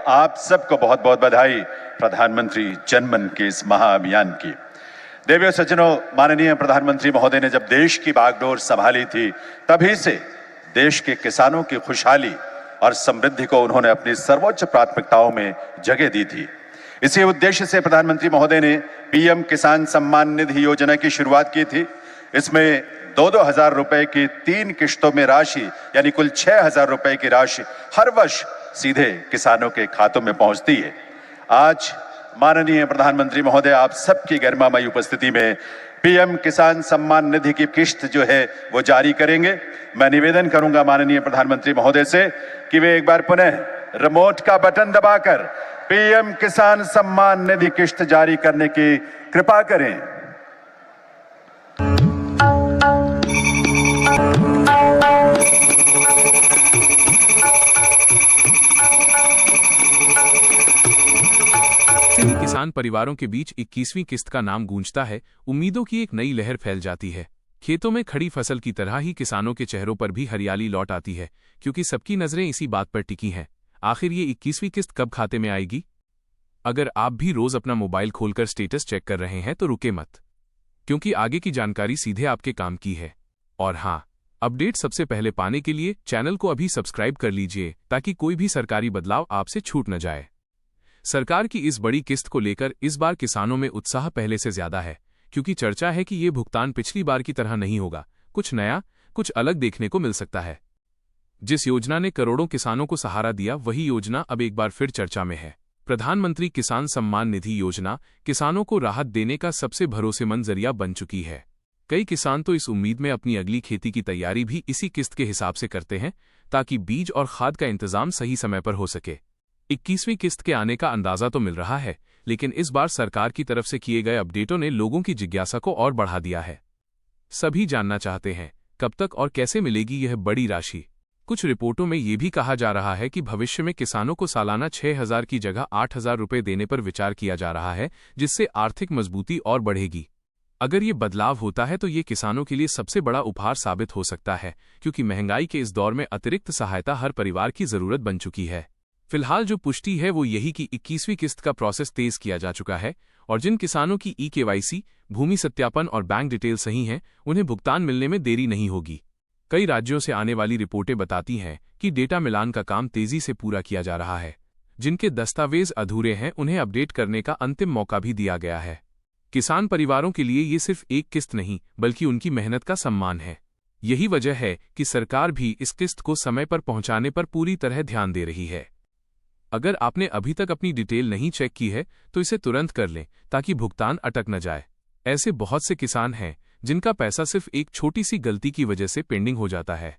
आप सबको बहुत बहुत बधाई प्रधानमंत्री जनमन के इस महाअभियान की। देवियों सज्जनों, माननीय प्रधानमंत्री महोदय ने जब देश की बागडोर संभाली थी, तभी से देश के किसानों की खुशहाली और समृद्धि को उन्होंने अपनी सर्वोच्च प्राथमिकताओं में जगह दी थी। इसी उद्देश्य से प्रधानमंत्री महोदय ने पीएम किसान सम्मान निधि योजना की शुरुआत की थी। इसमें 2-2 हजार रुपए की 3 किश्तों में राशि यानी कुल 6,000 रुपए की राशि हर वर्ष सीधे किसानों के खातों में पहुंचती है। आज माननीय प्रधानमंत्री महोदय आप सबकी गरिमामयी उपस्थिति में पीएम किसान सम्मान निधि की किश्त जो है वो जारी करेंगे। मैं निवेदन करूंगा माननीय प्रधानमंत्री महोदय से कि वे एक बार पुनः रिमोट का बटन दबाकर पीएम किसान सम्मान निधि किश्त जारी करने की कृपा करें। किसान परिवारों के बीच 21वीं किस्त का नाम गूंजता है, उम्मीदों की एक नई लहर फैल जाती है। खेतों में खड़ी फसल की तरह ही किसानों के चेहरों पर भी हरियाली लौट आती है, क्योंकि सबकी नजरें इसी बात पर टिकी हैं। आखिर ये 21वीं किस्त कब खाते में आएगी? अगर आप भी रोज अपना मोबाइल खोलकर स्टेटस चेक कर रहे हैं तो रुके मत, क्योंकि आगे की जानकारी सीधे आपके काम की है। और हाँ, अपडेट सबसे पहले पाने के लिए चैनल को अभी सब्सक्राइब कर लीजिए, ताकि कोई भी सरकारी बदलाव आपसे छूट न जाए। सरकार की इस बड़ी किस्त को लेकर इस बार किसानों में उत्साह पहले से ज्यादा है, क्योंकि चर्चा है कि ये भुगतान पिछली बार की तरह नहीं होगा, कुछ नया, कुछ अलग देखने को मिल सकता है। जिस योजना ने करोड़ों किसानों को सहारा दिया, वही योजना अब एक बार फिर चर्चा में है। प्रधानमंत्री किसान सम्मान निधि योजना किसानों को राहत देने का सबसे भरोसेमंद जरिया बन चुकी है। कई किसान तो इस उम्मीद में अपनी अगली खेती की तैयारी भी इसी किस्त के हिसाब से करते हैं, ताकि बीज और खाद का इंतजाम सही समय पर हो सके। 21वीं किस्त के आने का अंदाजा तो मिल रहा है, लेकिन इस बार सरकार की तरफ से किए गए अपडेटों ने लोगों की जिज्ञासा को और बढ़ा दिया है। सभी जानना चाहते हैं कब तक और कैसे मिलेगी यह बड़ी राशि। कुछ रिपोर्टों में यह भी कहा जा रहा है कि भविष्य में किसानों को सालाना 6,000 की जगह 8,000 रुपये देने पर विचार किया जा रहा है, जिससे आर्थिक मजबूती और बढ़ेगी। अगर ये बदलाव होता है तो ये किसानों के लिए सबसे बड़ा उपहार साबित हो सकता है, क्योंकि महंगाई के इस दौर में अतिरिक्त सहायता हर परिवार की जरूरत बन चुकी है। फिलहाल जो पुष्टि है वो यही कि 21वीं किस्त का प्रोसेस तेज किया जा चुका है, और जिन किसानों की KYC, भूमि सत्यापन और बैंक डिटेल सही हैं, उन्हें भुगतान मिलने में देरी नहीं होगी। कई राज्यों से आने वाली रिपोर्टें बताती हैं कि डेटा मिलान का काम तेजी से पूरा किया जा रहा है। जिनके दस्तावेज अधूरे हैं, उन्हें अपडेट करने का अंतिम मौका भी दिया गया है। किसान परिवारों के लिए ये सिर्फ एक किस्त नहीं, बल्कि उनकी मेहनत का सम्मान है। यही वजह है कि सरकार भी इस किस्त को समय पर पहुंचाने पर पूरी तरह ध्यान दे रही है। अगर आपने अभी तक अपनी डिटेल नहीं चेक की है तो इसे तुरंत कर लें, ताकि भुगतान अटक न जाए। ऐसे बहुत से किसान हैं जिनका पैसा सिर्फ एक छोटी सी गलती की वजह से पेंडिंग हो जाता है।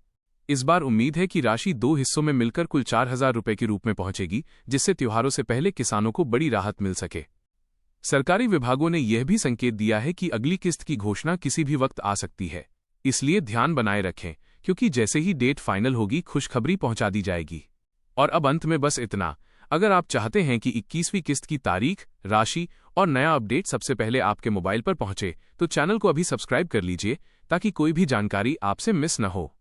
इस बार उम्मीद है कि राशि 2 हिस्सों में मिलकर कुल 4,000 रुपये के रूप में पहुंचेगी, जिससे त्योहारों से पहले किसानों को बड़ी राहत मिल सके। सरकारी विभागों ने यह भी संकेत दिया है कि अगली किस्त की घोषणा किसी भी वक्त आ सकती है, इसलिए ध्यान बनाए रखें, क्योंकि जैसे ही डेट फाइनल होगी खुशखबरी पहुंचा दी जाएगी। और अब अंत में बस इतना, अगर आप चाहते हैं कि 21वीं किस्त की तारीख, राशि और नया अपडेट सबसे पहले आपके मोबाइल पर पहुंचे, तो चैनल को अभी सब्सक्राइब कर लीजिए, ताकि कोई भी जानकारी आपसे मिस न हो।